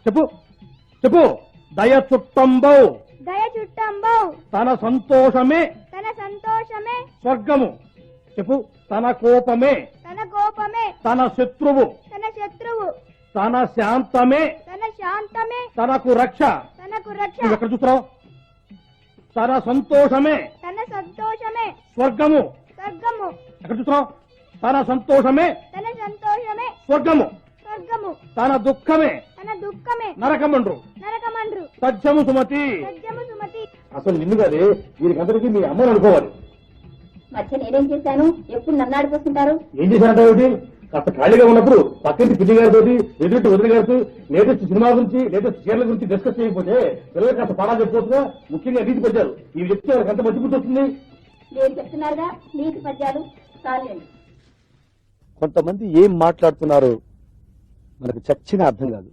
చెప్పు చెప్పు. దయ చుట్టంబౌ దయ చుట్టంబౌ తన సంతోషమే తన సంతోషమే స్వర్గము. చెప్పు. తన కోపమే తన కోపమే తన శత్రువు. తన శత్రువు. తన శాంతమే తన శాంతమే తనకు రక్ష. తనకు రక్ష. నువ్వు ఎక్కడ చూస్తున్నావు? తన సంతోషమే తన సంతోషమే స్వర్గము. స్వర్గము. ఎక్కడ చూస్తున్నావు? తన సంతోషమే తన సంతోషమే స్వర్గము. స్వర్గము. తన దుఃఖమే తన దుఃఖమే నరకమండ్రు. నరకమండ్రు. సత్యము సుమతి. సత్యము సుమతి. అసలు నిన్ను కాదే వీరికందరికీ మీ అమ్మని అనుకోవాలి. మధ్య నేనేం చేశాను? ఎప్పుడు నన్ను ఆడిపోతుంటారు. ఏం చేశారంటే కాస్త ఖాళీగా ఉన్నప్పుడు పక్కింటి పిల్లి గారితో ఎదుటి వదిలి గారితో లేటెస్ట్ సినిమా గురించి లేటెస్ట్ చీరల గురించి డిస్కస్ చేయకపోతే పిల్లలు కాస్త పాడా చెప్పుకోవచ్చుగా. ముఖ్యంగా నీతి పద్యాలు ఇవి చెప్తే వాళ్ళకి ఎంత మంచి వస్తుంది. మీరు చెప్తున్నారుగా నీతి పద్యాలు చాలండి. కొంతమంది ఏం మాట్లాడుతున్నారు మనకు చచ్చిన అర్థం కాదు.